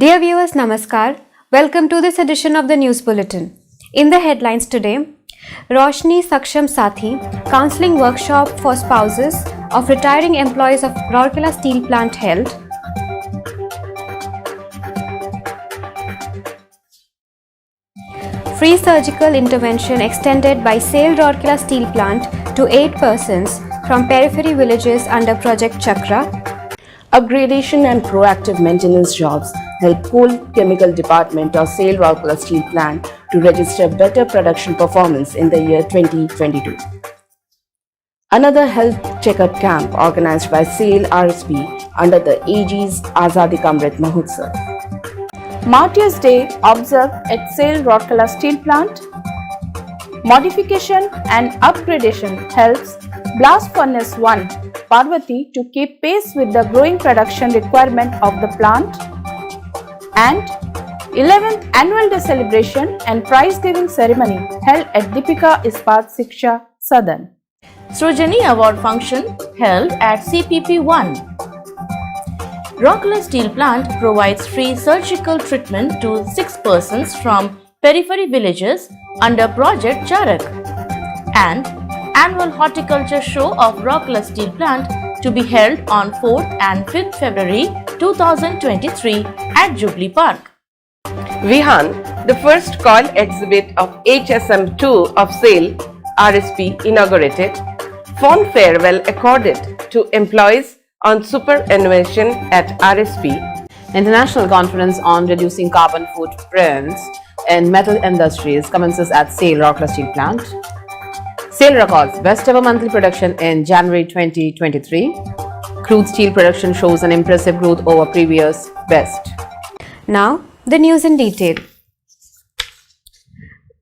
Dear viewers, Namaskar. Welcome to this edition of the News Bulletin. In the headlines today, Roshni Saksham Sathi Counseling Workshop for Spouses of Retiring Employees of Rourkela Steel Plant held. Free surgical intervention extended by SAIL Rourkela Steel Plant to 8 persons from periphery villages under Project Chakra. Upgradation and proactive maintenance jobs help Coal Chemical Department of SAIL Rourkela Steel Plant to register better production performance in the year 2022. Another health checkup camp organized by SAIL RSP under the AG's Azadi Ka Amrit Mahotsav. Martyrs Day observed at SAIL Rourkela Steel Plant. Modification and upgradation helps Blast Furnace 1 Parvati to keep pace with the growing production requirement of the plant, and 11th Annual Day Celebration and Prize Giving Ceremony held at Deepika Ispat Shiksha Sadan. Srujani Award Function held at CPP 1. Rourkela Steel Plant provides free surgical treatment to 6 persons from periphery villages under Project Charak, and Annual Horticulture Show of Rourkela Steel Plant to be held on 4th and 5th February 2023 at Jubilee Park. Vihan, the first coil exhibit of HSM2 of SAIL RSP inaugurated. Fond farewell accorded to employees on superannuation at RSP. International Conference on Reducing Carbon Footprints in Metal Industries commences at SAIL Rourkela Steel Plant. SAIL records best ever monthly production in January 2023. Crude steel production shows an impressive growth over previous best. Now, the news in detail.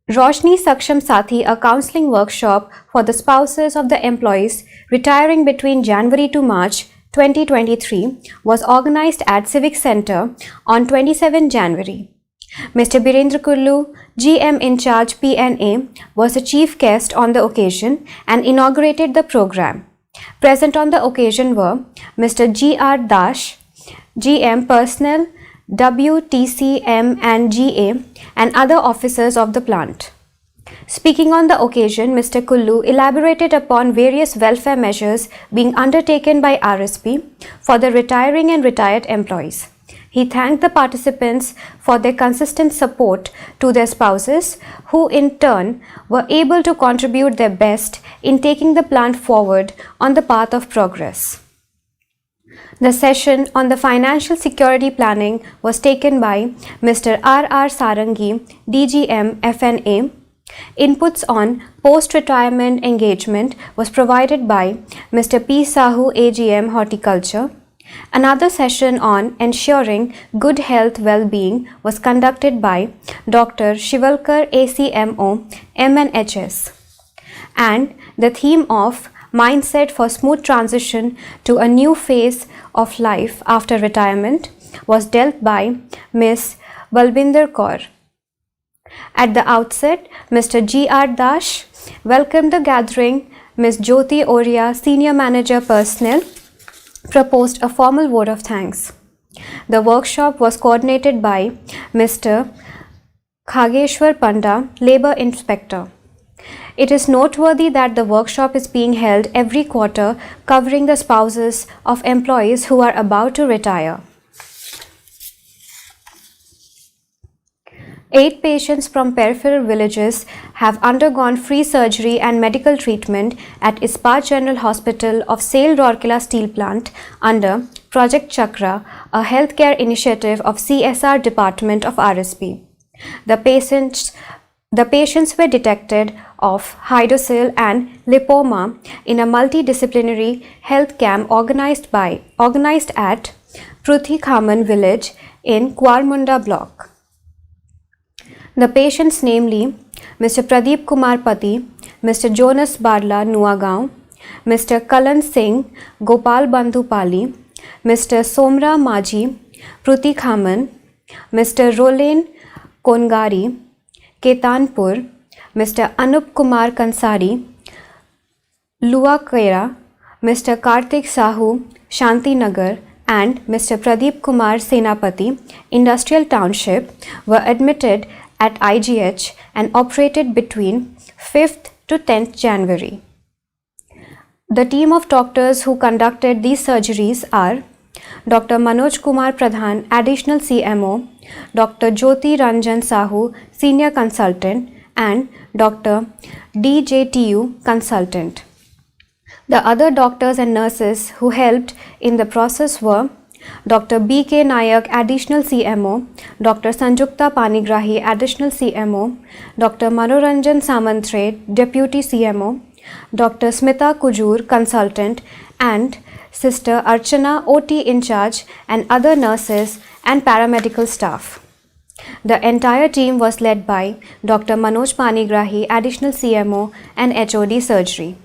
Roshni Saksham Sathi, a counseling workshop for the spouses of the employees retiring between January to March 2023, was organized at Civic Center on 27 January. Mr. Birendra Kullu, GM in charge PNA, was the chief guest on the occasion and inaugurated the program. Present on the occasion were Mr. G.R. Dash, GM Personnel, WTCM and GA, and other officers of the plant. Speaking on the occasion, Mr. Kullu elaborated upon various welfare measures being undertaken by RSP for the retiring and retired employees. He thanked the participants for their consistent support to their spouses, who in turn were able to contribute their best in taking the plant forward on the path of progress. The session on the financial security planning was taken by Mr. R.R. Sarangi, DGM FNA. Inputs on post-retirement engagement was provided by Mr. P. Sahu, AGM Horticulture. Another session on ensuring good health well-being was conducted by Dr. Shivalkar, ACMO, MNHS. And the theme of Mindset for Smooth Transition to a New Phase of Life After Retirement was dealt by Ms. Balbinder Kaur. At the outset, Mr. G.R. Dash welcomed the gathering. Ms. Jyoti Oria, Senior Manager Personnel, proposed a formal vote of thanks. The workshop was coordinated by Mr. Khageshwar Panda, Labour Inspector. It is noteworthy that the workshop is being held every quarter, covering the spouses of employees who are about to retire. 8 patients from peripheral villages have undergone free surgery and medical treatment at Ispat General Hospital of SAIL Rourkela Steel Plant under Project Chakra, a healthcare initiative of CSR Department of RSP. The patients were detected of hydrocele and lipoma in a multidisciplinary health camp organized at Pruthi Khaman village in Kwarmunda block. The patients, namely Mr. Pradeep Kumar Pati, Mr. Jonas Barla Nuagaon, Mr. Kalan Singh Gopal Bandhu Pali, Mr. Somra Maji Pruthi Khaman, Mr. Rolen Kongari Ketanpur, Mr. Anup Kumar Kansari Luakera, Mr. Kartik Sahu Shanti Nagar, and Mr. Pradeep Kumar Senapati, Industrial Township, were admitted at IGH and operated between 5th to 10th January. The team of doctors who conducted these surgeries are Dr. Manoj Kumar Pradhan, Additional CMO, Dr. Jyoti Ranjan Sahu, Senior Consultant, and Dr. DJTU, Consultant. The other doctors and nurses who helped in the process were Dr. B.K. Nayak, Additional CMO, Dr. Sanjukta Panigrahi, Additional CMO, Dr. Manoranjan Samantre, Deputy CMO, Dr. Smita Kujur, Consultant, and Sister Archana, OT in charge, and other nurses and paramedical staff. The entire team was led by Dr. Manoj Panigrahi, Additional CMO, and HOD Surgery.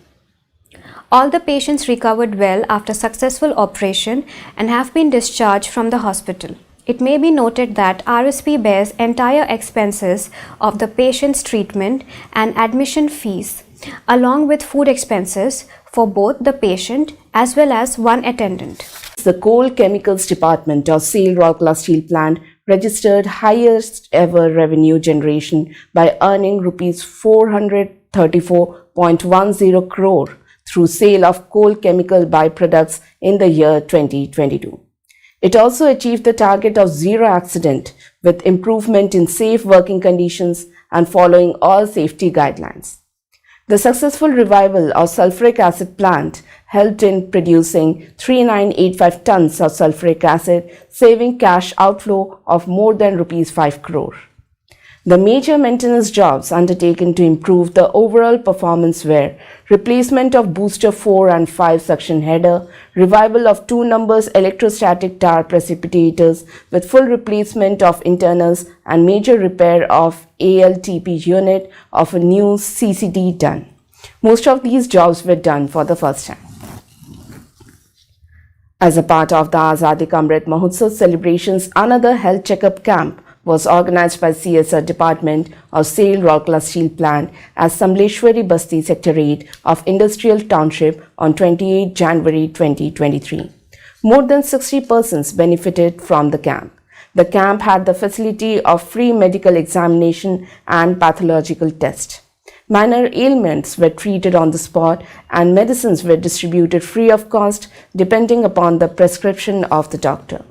All the patients recovered well after successful operation and have been discharged from the hospital. It may be noted that RSP bears entire expenses of the patient's treatment and admission fees, along with food expenses for both the patient as well as one attendant. The Coal Chemicals Department of SAIL Rourkela Steel Plant registered highest ever revenue generation by earning rupees 434.10 crore through sale of coal chemical byproducts in the year 2022. It also achieved the target of zero accident with improvement in safe working conditions and following all safety guidelines. The successful revival of sulfuric acid plant helped in producing 3985 tons of sulfuric acid, saving cash outflow of more than rupees 5 crore. The major maintenance jobs undertaken to improve the overall performance were replacement of booster 4 and 5 suction header, revival of 2 numbers electrostatic tar precipitators with full replacement of internals, and major repair of ALTP unit of a new CCD done. Most of these jobs were done for the first time. As a part of the Azadi Ka Amrit Mahotsav celebrations, another health checkup camp was organized by CSR Department of SAIL Rourkela Steel Plant at Samleshwari Basti Sector 8 of Industrial Township on 28 January 2023. More than 60 persons benefited from the camp. The camp had the facility of free medical examination and pathological test. Minor ailments were treated on the spot and medicines were distributed free of cost depending upon the prescription of the doctor.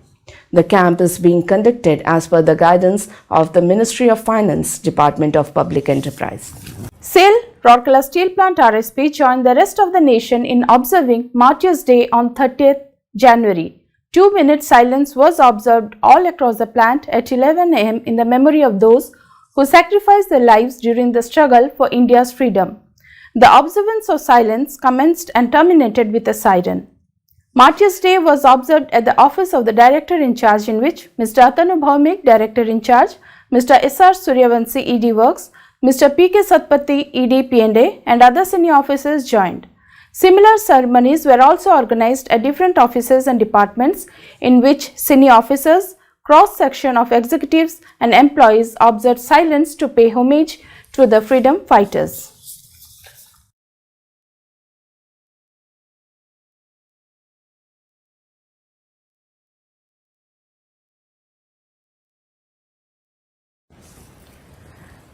The camp is being conducted as per the guidance of the Ministry of Finance, Department of Public Enterprise. SAIL Rourkela Steel Plant RSP joined the rest of the nation in observing Martyrs' Day on 30th January. 2-minute silence was observed all across the plant at 11 am in the memory of those who sacrificed their lives during the struggle for India's freedom. The observance of silence commenced and terminated with a siren. Martyrs' Day was observed at the office of the Director in Charge, in which Mr. Atanu Bhaumik, Director in Charge, Mr. S.R. Suryavanshi, ED Works, Mr. P.K. Satpathy, ED P&A, and other senior officers joined. Similar ceremonies were also organized at different offices and departments, in which senior officers, cross-section of executives and employees observed silence to pay homage to the freedom fighters.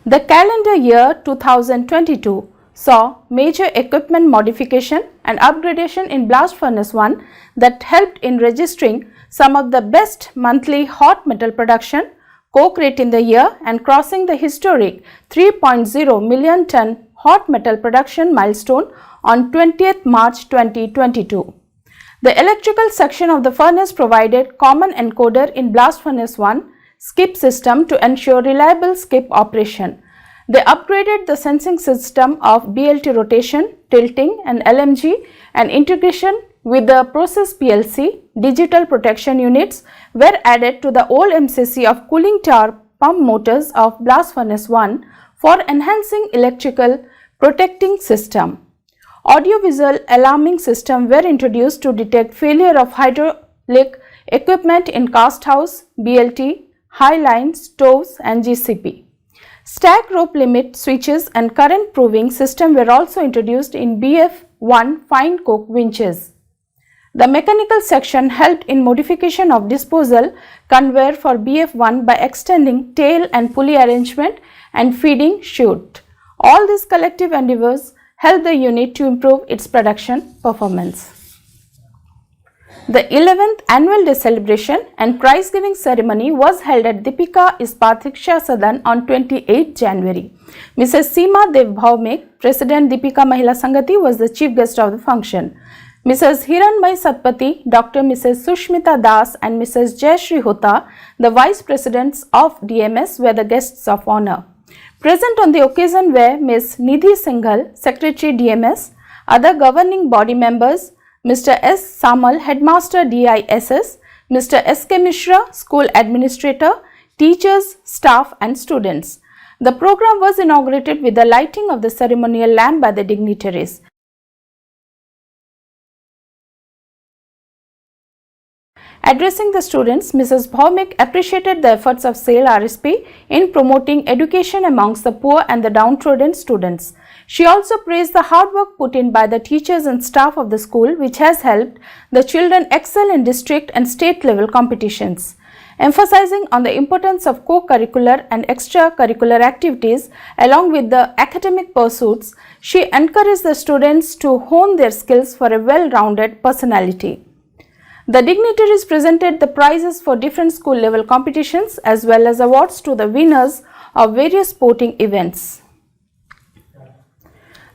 The calendar year 2022 saw major equipment modification and upgradation in Blast Furnace 1 that helped in registering some of the best monthly hot metal production, coke rate in the year, and crossing the historic 3.0 million ton hot metal production milestone on 20th March 2022. The electrical section of the furnace provided common encoder in Blast Furnace 1 skip system to ensure reliable skip operation. They upgraded the sensing system of BLT rotation, tilting, and LMG, and integration with the process PLC. Digital protection units were added to the old MCC of cooling tower pump motors of Blast Furnace 1 for enhancing electrical protecting system. Audiovisual alarming system were introduced to detect failure of hydraulic equipment in cast house, BLT, high line, stoves, and GCP. Stack rope limit switches and current proving system were also introduced in BF1 fine coke winches. The mechanical section helped in modification of disposal conveyor for BF1 by extending tail and pulley arrangement and feeding chute. All these collective endeavors helped the unit to improve its production performance. The 11th annual day celebration and prize giving ceremony was held at Deepika Ispat Shiksha Sadan on 28 January. Mrs. Seema Dev Bhaumik, President Deepika Mahila Sangati, was the chief guest of the function. Mrs. Hiranmay Satpathy, Dr. Mrs. Sushmita Das and Mrs. Jayashri Hota, the Vice Presidents of DMS, were the guests of honor. Present on the occasion were Ms. Nidhi Singhal, Secretary DMS, other governing body members, Mr. S. Samal, Headmaster DISS, Mr. S. K. Mishra, School Administrator, teachers, staff and students. The program was inaugurated with the lighting of the ceremonial lamp by the dignitaries. Addressing the students, Mrs. Bhaumik appreciated the efforts of SAIL RSP in promoting education amongst the poor and the downtrodden students. She also praised the hard work put in by the teachers and staff of the school, which has helped the children excel in district and state level competitions. Emphasizing on the importance of co-curricular and extracurricular activities along with the academic pursuits, she encouraged the students to hone their skills for a well-rounded personality. The dignitaries presented the prizes for different school level competitions as well as awards to the winners of various sporting events.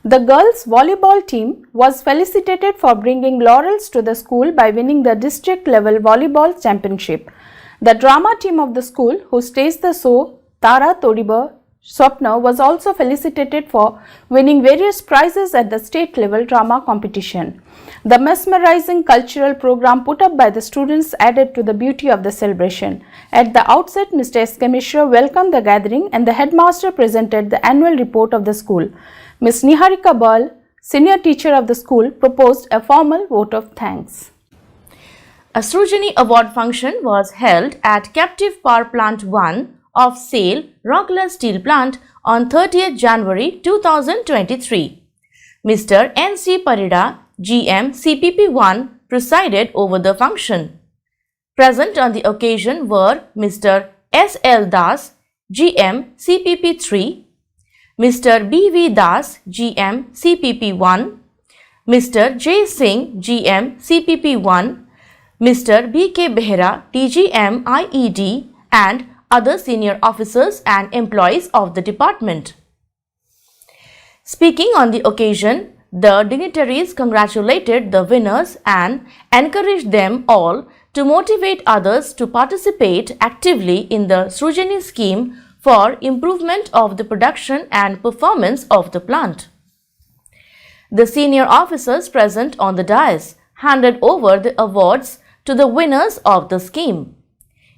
The girls volleyball team was felicitated for bringing laurels to the school by winning the district level volleyball championship. The drama team of the school, who staged the show Tara Todiba Swapna, was also felicitated for winning various prizes at the state level drama competition. The mesmerizing cultural program put up by the students added to the beauty of the celebration. At the outset, Mr. S. K. Mishra welcomed the gathering and the headmaster presented the annual report of the school. Ms. Niharika Bal, senior teacher of the school, proposed a formal vote of thanks. A Srujani Award function was held at Captive Power Plant 1 of SAIL Rourkela Steel Plant on 30th January 2023. Mr. N.C. Parida, GM CPP1, presided over the function. Present on the occasion were Mr. S.L. Das, GM CPP3, Mr. B.V. Das, GM CPP1, Mr. J. Singh, GM CPP1, Mr. B.K. Behra, DGM IED, and other senior officers and employees of the department. Speaking on the occasion, the dignitaries congratulated the winners and encouraged them all to motivate others to participate actively in the Srujani scheme for improvement of the production and performance of the plant. The senior officers present on the dais handed over the awards to the winners of the scheme.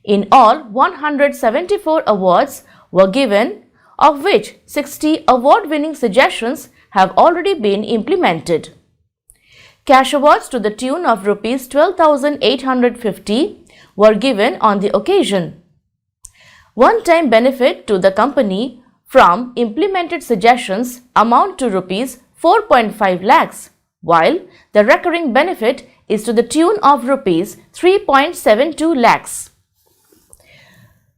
In all, 174 awards were given, of which 60 award-winning suggestions have already been implemented. Cash awards to the tune of Rs 12,850 were given on the occasion. One-time benefit to the company from implemented suggestions amount to Rs 4.5 lakhs, while the recurring benefit is to the tune of Rs 3.72 lakhs.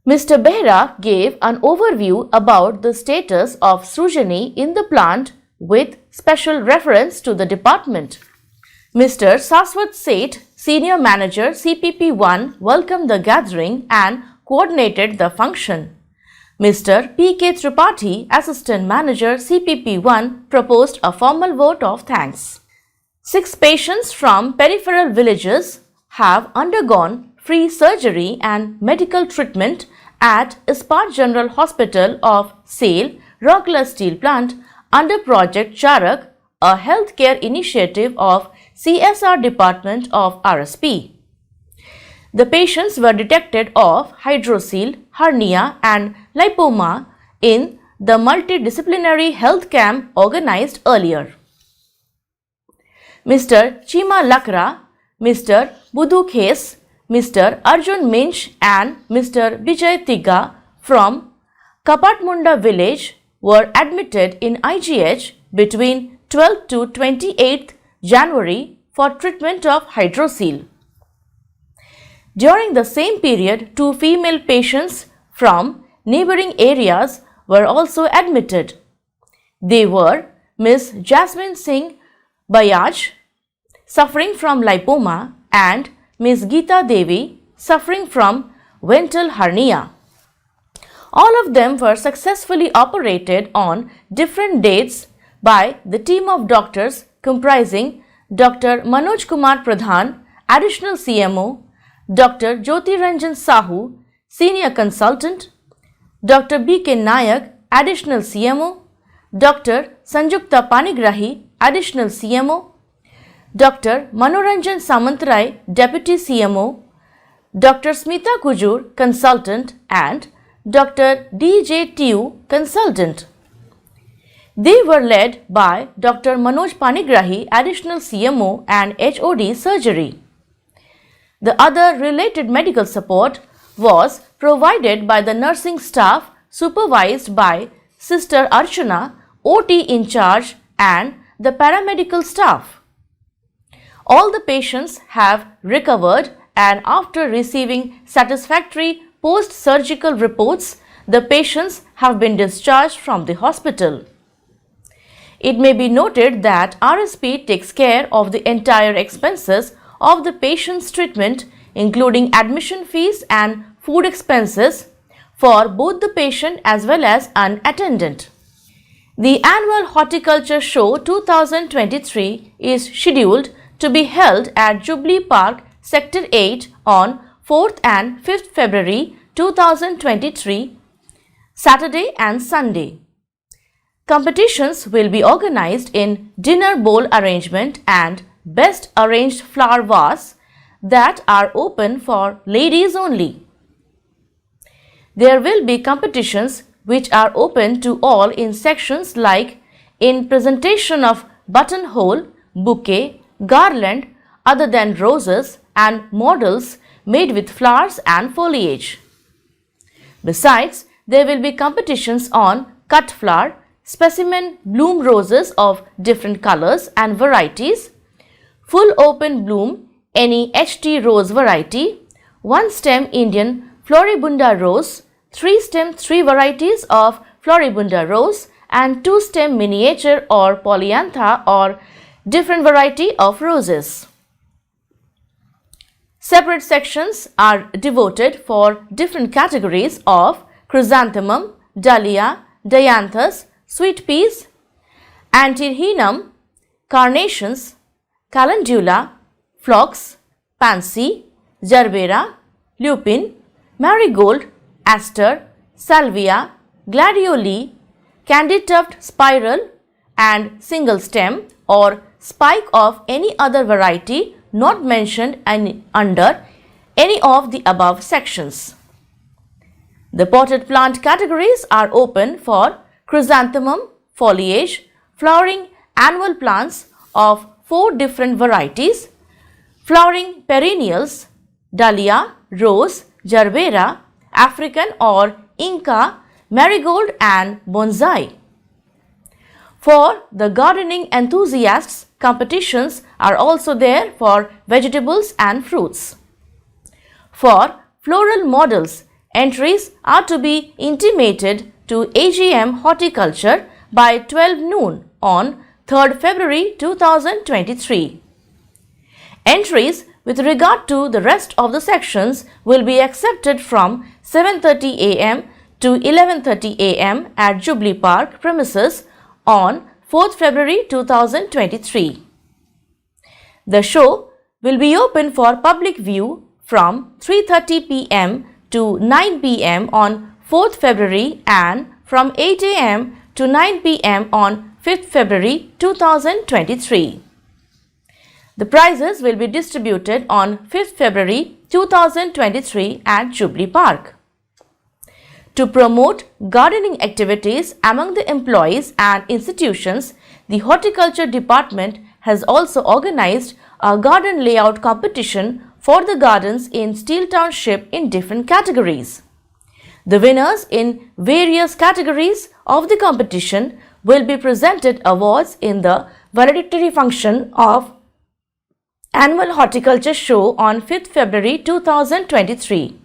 Mr. Behra gave an overview about the status of Srujani in the plant with special reference to the department. Mr. Saswat Seth, Senior Manager CPP1, welcomed the gathering and coordinated the function. Mr. P.K. Tripathi, Assistant Manager CPP1, proposed a formal vote of thanks. 6 patients from peripheral villages have undergone free surgery and medical treatment at Ispat General Hospital of SAIL Rourkela Steel Plant under Project Charak, a healthcare initiative of CSR Department of RSP. The patients were detected of hydrocele, hernia and lipoma in the multidisciplinary health camp organized earlier. Mr. Chima Lakra, Mr. Budu Khes, Mr. Arjun Minch and Mr. Vijay Tiga from Kapatmunda village were admitted in IGH between 12th to 28th January for treatment of hydrocele. During the same period, 2 female patients from neighboring areas were also admitted. They were Ms. Jasmine Singh Bayaj, suffering from lipoma, and Ms. Geeta Devi, suffering from ventral hernia. All of them were successfully operated on different dates by the team of doctors comprising Dr. Manoj Kumar Pradhan, Additional CMO, Dr. Jyoti Ranjan Sahu, Senior Consultant, Dr. B.K. Nayak, Additional CMO, Dr. Sanjukta Panigrahi, Additional CMO, Dr. Manoranjan Samantrai, Deputy CMO, Dr. Smita Kujur, Consultant, and Dr. D.J. Tiu, Consultant. They were led by Dr. Manoj Panigrahi, Additional CMO and HOD Surgery. The other related medical support was provided by the nursing staff supervised by Sister Archana, OT in charge, and the paramedical staff. All the patients have recovered, and after receiving satisfactory post-surgical reports, the patients have been discharged from the hospital. It may be noted that RSP takes care of the entire expenses of the patient's treatment, including admission fees and food expenses for both the patient as well as an attendant. The annual Horticulture Show 2023 is scheduled to be held at Jubilee Park, Sector 8 on 4th and 5th February 2023, Saturday and Sunday. Competitions will be organized in dinner bowl arrangement and best arranged flower vase that are open for ladies only. There will be competitions which are open to all in sections like in presentation of buttonhole, bouquet, garland other than roses, and models made with flowers and foliage. Besides, there will be competitions on cut flower, specimen bloom roses of different colors and varieties, full open bloom any HT rose variety, 1 stem Indian Floribunda rose, 3 stem 3 varieties of Floribunda rose, and 2 stem miniature or polyantha or different variety of roses. Separate sections are devoted for different categories of chrysanthemum, dahlia, dianthus, sweet peas, antirrhinum, carnations, calendula, phlox, pansy, gerbera, lupin, marigold, aster, salvia, gladioli, candytuft spiral, and single stem or spike of any other variety not mentioned under any of the above sections. The potted plant categories are open for chrysanthemum, foliage, flowering annual plants of 4 different varieties, flowering perennials, dahlia, rose, gerbera, African or Inca, marigold, and bonsai. For the gardening enthusiasts, competitions are also there for vegetables and fruits. For floral models, entries are to be intimated to AGM Horticulture by 12 noon on 3rd February 2023. Entries with regard to the rest of the sections will be accepted from 7:30 am to 11:30 am at Jubilee Park premises on 4th February 2023. The show will be open for public view from 3:30 pm to 9 pm on 4th February and from 8 am to 9 pm on 5th February 2023. The prizes will be distributed on 5th February 2023 at Jubilee Park. To promote gardening activities among the employees and institutions, the Horticulture Department has also organized a garden layout competition for the gardens in Steel Township in different categories. The winners in various categories of the competition will be presented awards in the valedictory function of Annual Horticulture Show on 5th February 2023.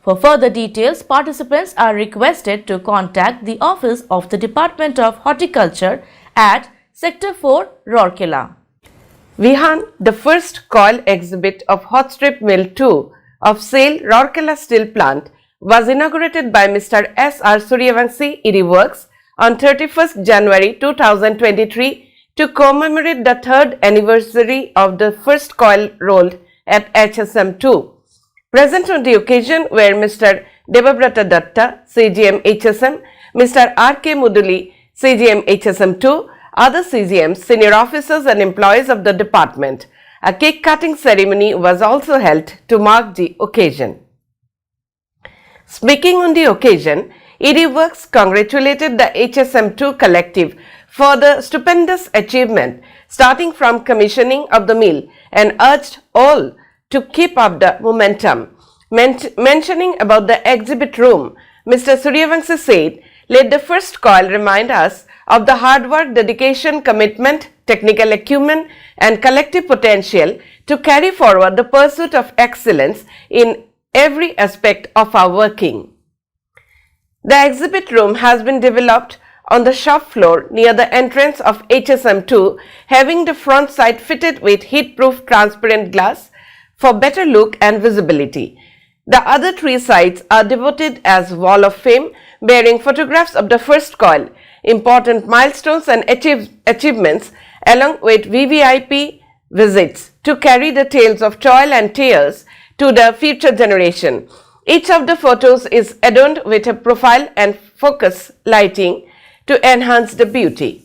For further details, participants are requested to contact the office of the Department of Horticulture at Sector 4, Rourkela. Vihan, the first coil exhibit of Hot Strip Mill 2 of SAIL Rourkela Steel Plant was inaugurated by Mr. S.R. Suryavanshi, ED Works, on 31st January 2023 to commemorate the 3rd anniversary of the first coil rolled at HSM2. Present on the occasion were Mr. Debabrata Datta, CGM HSM, Mr. R.K. Muduli, CGM HSM2, other CGMs, senior officers and employees of the department. A cake cutting ceremony was also held to mark the occasion. Speaking on the occasion, ED Works congratulated the HSM2 collective for the stupendous achievement starting from commissioning of the mill and urged all to keep up the momentum. Mentioning about the exhibit room, Mr. Suryavanshi said, "Let the first coil remind us of the hard work, dedication, commitment, technical acumen and collective potential to carry forward the pursuit of excellence in every aspect of our working." The exhibit room has been developed on the shop floor near the entrance of HSM2, having the front side fitted with heat-proof transparent glass for better look and visibility. The other 3 sides are devoted as wall of fame, bearing photographs of the first coil, important milestones and achievements, along with VVIP visits to carry the tales of toil and tears to the future generation. Each of the photos is adorned with a profile and focus lighting to enhance the beauty.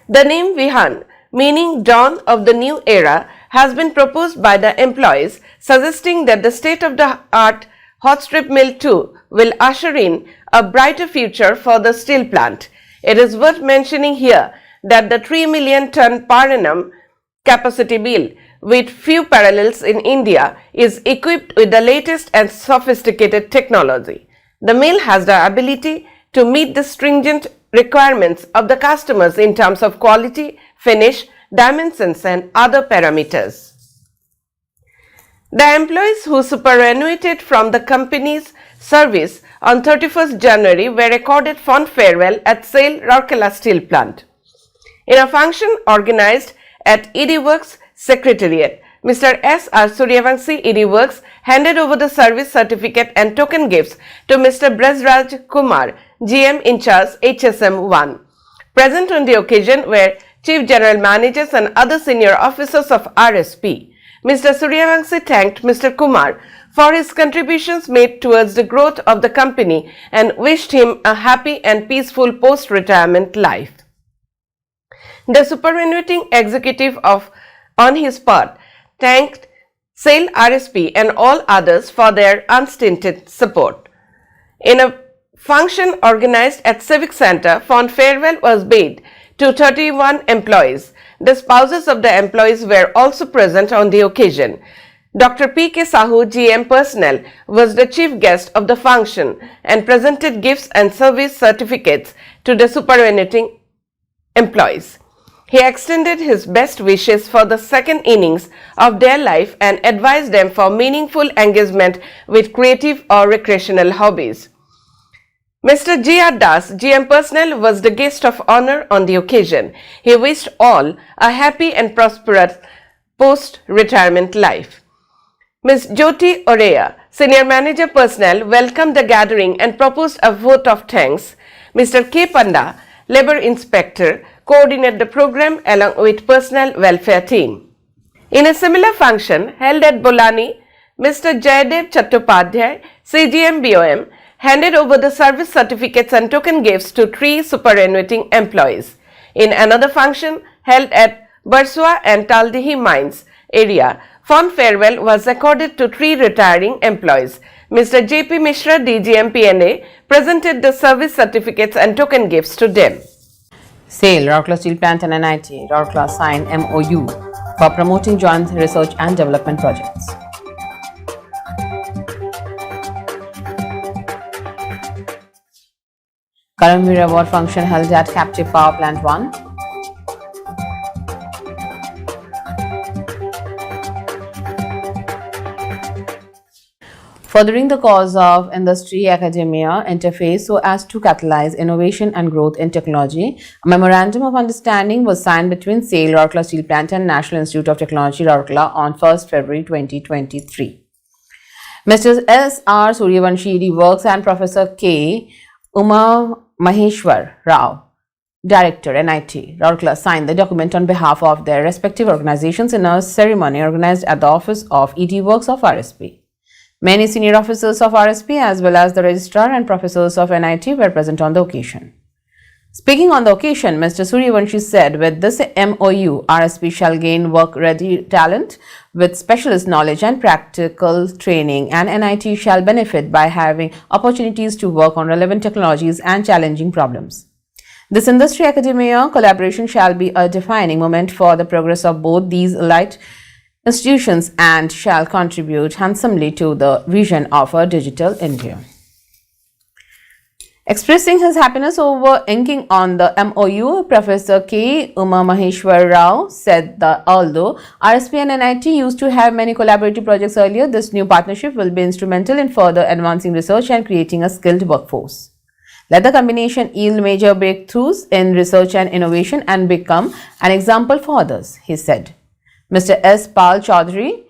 The name Vihan, meaning dawn of the new era, has been proposed by the employees, suggesting that the state-of-the-art hot strip mill 2 will usher in a brighter future for the steel plant. It is worth mentioning here that the 3 million ton per annum capacity mill, with few parallels in India, is equipped with the latest and sophisticated technology. The mill has the ability to meet the stringent requirements of the customers in terms of quality, finish, dimensions and other parameters. The employees who superannuated from the company's service on 31st January were accorded fond farewell at SAIL Rourkela Steel Plant. In a function organized at ED Works Secretariat, Mr. S.R. Suryavanshi, ED Works, handed over the service certificate and token gifts to Mr. Brajraj Kumar, GM in charge HSM1. Present on the occasion were Chief General Managers and other senior officers of RSP. Mr. Suryavanshi thanked Mr. Kumar for his contributions made towards the growth of the company and wished him a happy and peaceful post-retirement life. The superannuating executive on his part thanked SAIL RSP and all others for their unstinted support. In a function organized at Civic Center, fond farewell was bid to 31 employees. The spouses of the employees were also present on the occasion. Dr. P.K. Sahu, GM Personnel, was the chief guest of the function and presented gifts and service certificates to the superannuating employees. He extended his best wishes for the second innings of their life and advised them for meaningful engagement with creative or recreational hobbies. Mr. G.R. Das, GM Personnel, was the guest of honor on the occasion. He wished all a happy and prosperous post-retirement life. Ms. Jyoti Oreya, Senior Manager Personnel, welcomed the gathering and proposed a vote of thanks. Mr. K. Panda, Labour Inspector, coordinated the program along with Personnel Welfare Team. In a similar function held at Bolani, Mr. Jayadev Chattopadhyay, CGM BOM, handed over the service certificates and token gifts to 3 superannuating employees. In another function held at Barswa and Taldihi Mines area, fond farewell was accorded to 3 retiring employees. Mr. J.P. Mishra, DGM PNA, presented the service certificates and token gifts to them. SAIL, Rourkela Steel Plant and NIT, Rourkela signed MOU for promoting joint research and development projects. Karamveer Award function held at Captive Power Plant 1. furthering the cause of industry-academia interface so as to catalyze innovation and growth in technology, a memorandum of understanding was signed between SAIL Rourkela Steel Plant and National Institute of Technology Rourkela on 1st February 2023. Mr. S.R. Suryavanshi, ED Works, and Professor K. Uma Maheshwar Rao, Director, NIT, Rourkela, signed the document on behalf of their respective organizations in a ceremony organized at the office of ED Works of RSP. Many senior officers of RSP as well as the registrar and professors of NIT were present on the occasion. Speaking on the occasion, Mr. Suryavanshi said, with this MOU, RSP shall gain work-ready talent with specialist knowledge and practical training, and NIT shall benefit by having opportunities to work on relevant technologies and challenging problems. This industry-academia collaboration shall be a defining moment for the progress of both these elite institutions and shall contribute handsomely to the vision of a digital India. Expressing his happiness over inking on the MOU, Professor K. Uma Maheshwar Rao said that although RSP and NIT used to have many collaborative projects earlier, this new partnership will be instrumental in further advancing research and creating a skilled workforce. Let the combination yield major breakthroughs in research and innovation and become an example for others, he said. Mr. S. Pal Chaudhary,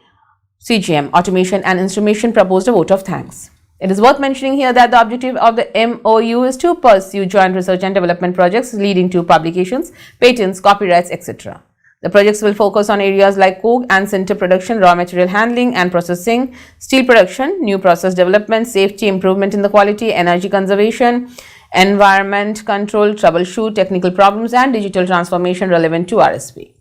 CGM, Automation and Instrumentation, proposed a vote of thanks. It is worth mentioning here that the objective of the MOU is to pursue joint research and development projects leading to publications, patents, copyrights, etc. The projects will focus on areas like coke and sinter production, raw material handling and processing, steel production, new process development, safety, improvement in the quality, energy conservation, environment control, troubleshoot, technical problems, and digital transformation relevant to RSP.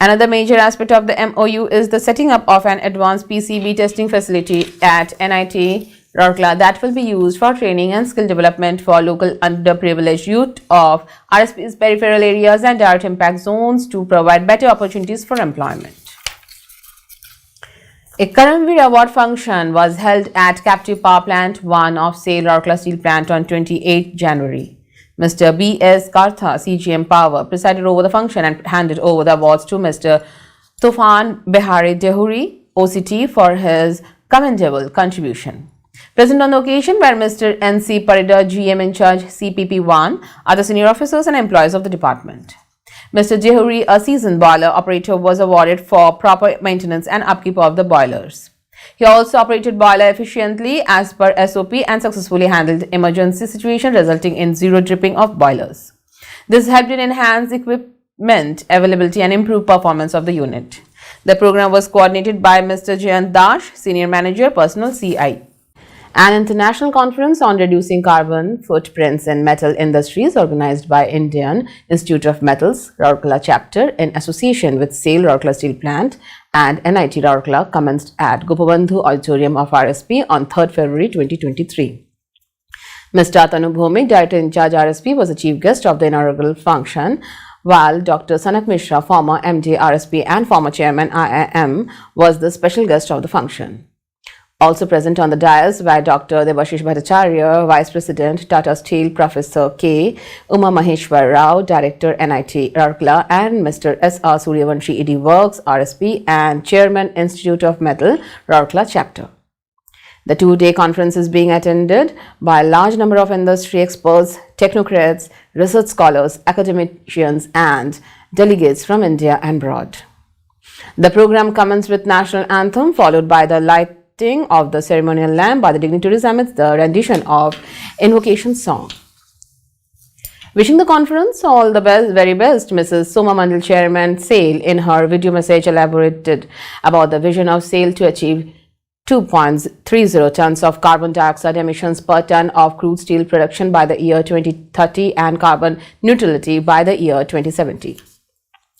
Another major aspect of the MOU is the setting up of an advanced PCB testing facility at NIT Rourkela that will be used for training and skill development for local underprivileged youth of RSP's peripheral areas and direct impact zones to provide better opportunities for employment. A Karamveer Award function was held at Captive Power Plant 1 of SAIL Rourkela Steel Plant on 28 January. Mr. B.S. Kartha, CGM Power, presided over the function and handed over the awards to Mr. Tufan Behari Dehuri, OCT, for his commendable contribution. Present on the occasion were Mr. N.C. Parida, GM in charge, CPP1, other senior officers and employees of the department. Mr. Dehuri, a seasoned boiler operator, was awarded for proper maintenance and upkeep of the boilers. He also operated boiler efficiently as per SOP and successfully handled emergency situation resulting in zero dripping of boilers. This helped in enhance equipment availability and improve performance of the unit. The program was coordinated by Mr. Jayant Dash, Senior Manager, Personal CI. An international conference on reducing carbon footprints in metal industries organized by Indian Institute of Metals, Rourkela chapter in association with SAIL Rourkela Steel Plant and NIT Rourkela commenced at Gopabandhu Auditorium of RSP on 3rd February 2023. Mr. Atanu Bhomik, Director in charge RSP, was the chief guest of the inaugural function, while Dr. Sanak Mishra, former MD RSP and former chairman IIM, was the special guest of the function. Also present on the dais were Dr. Debashish Bhattacharya, Vice President, Tata Steel, Professor K. Uma Maheshwar Rao, Director, NIT Rourkela, and Mr. S.R. Suryavanshi, ED Works, RSP, and Chairman, Institute of Metal, Rourkela Chapter. The two-day conference is being attended by a large number of industry experts, technocrats, research scholars, academicians, and delegates from India and abroad. The program commenced with National Anthem, followed by the light of the ceremonial lamp by the dignitaries amidst the rendition of invocation song. Wishing the conference all the very best, Mrs. Soma Mandal, Chairman, SAIL, in her video message elaborated about the vision of SAIL to achieve 2.30 tons of carbon dioxide emissions per ton of crude steel production by the year 2030 and carbon neutrality by the year 2070.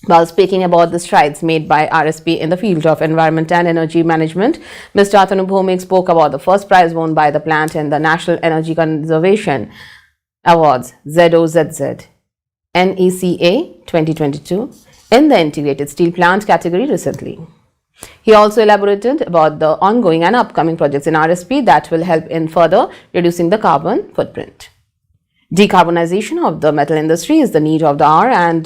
While speaking about the strides made by RSP in the field of environment and energy management, Mr. Atanu Bhomik spoke about the first prize won by the plant in the National Energy Conservation Awards ZOZZ NECA 2022 in the Integrated Steel Plant category recently. He also elaborated about the ongoing and upcoming projects in RSP that will help in further reducing the carbon footprint. Decarbonization of the metal industry is the need of the hour, and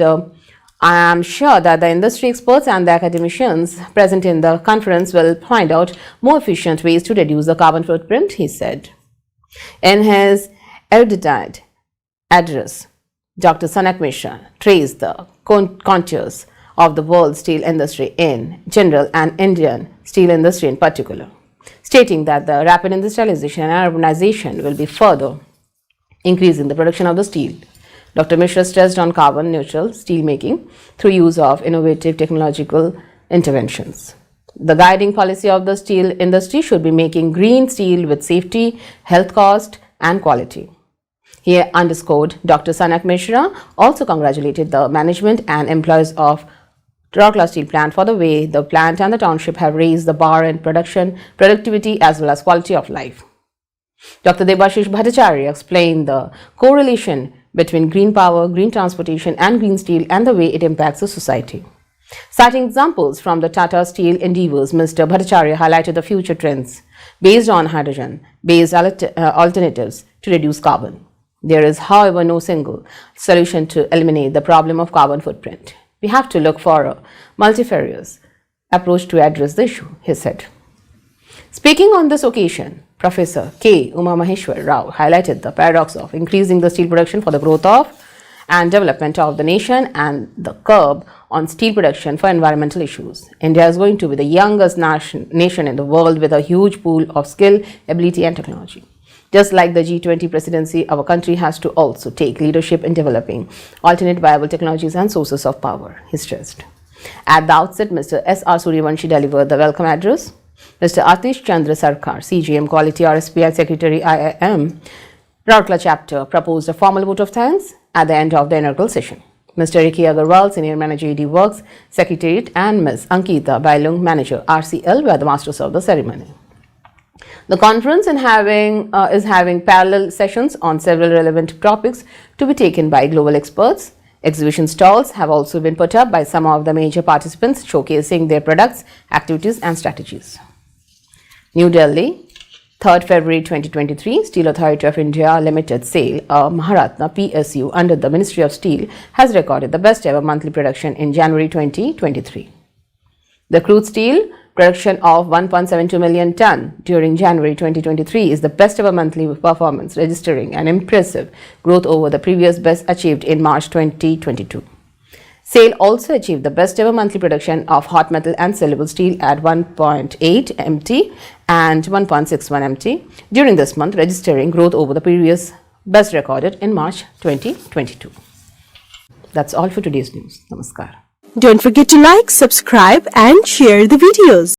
I am sure that the industry experts and the academicians present in the conference will find out more efficient ways to reduce the carbon footprint, he said. In his erudite address, Dr. Sanak Mishra traced the contours of the world steel industry in general and Indian steel industry in particular, stating that the rapid industrialization and urbanization will be further increasing the production of the steel. Dr. Mishra stressed on carbon neutral steel making through use of innovative technological interventions. The guiding policy of the steel industry should be making green steel with safety, health cost, and quality. He underscored Dr. Sanak Mishra also congratulated the management and employees of Rourkela Steel Plant for the way the plant and the township have raised the bar in production, productivity as well as quality of life. Dr. Debashish Bhattacharya explained the correlation between green power, green transportation and green steel and the way it impacts the society. Citing examples from the Tata Steel endeavors, Mr. Bhattacharya highlighted the future trends based on hydrogen-based alternatives to reduce carbon. There is, however, no single solution to eliminate the problem of carbon footprint. We have to look for a multifarious approach to address the issue, he said. Speaking on this occasion, Professor K. Uma Maheshwar Rao highlighted the paradox of increasing the steel production for the growth of and development of the nation and the curb on steel production for environmental issues. India is going to be the youngest nation in the world with a huge pool of skill, ability and technology. Just like the G20 presidency, our country has to also take leadership in developing alternate viable technologies and sources of power, he stressed. At the outset, Mr. S.R. Suryavanshi delivered the welcome address. Mr. Atish Chandra Sarkar, CGM Quality RSP Secretary IIM, Rourkela Chapter, proposed a formal vote of thanks at the end of the inaugural session. Mr. Ricky Agarwal, Senior Manager ED Works, Secretariat, and Ms. Ankita Bailung, Manager RCL, were the masters of the ceremony. The conference is having parallel sessions on several relevant topics to be taken by global experts. Exhibition stalls have also been put up by some of the major participants, showcasing their products, activities and strategies. New Delhi, 3rd February 2023, Steel Authority of India Limited SAIL, a Maharatna PSU under the Ministry of Steel, has recorded the best ever monthly production in January 2023. The crude steel production of 1.72 million ton during January 2023 is the best ever monthly performance, registering an impressive growth over the previous best achieved in March 2022. SAIL also achieved the best ever monthly production of hot metal and saleable steel at 1.8 MT and 1.61 MT during this month, registering growth over the previous best recorded in March 2022. That's all for today's news. Namaskar. Don't forget to like, subscribe and share the videos.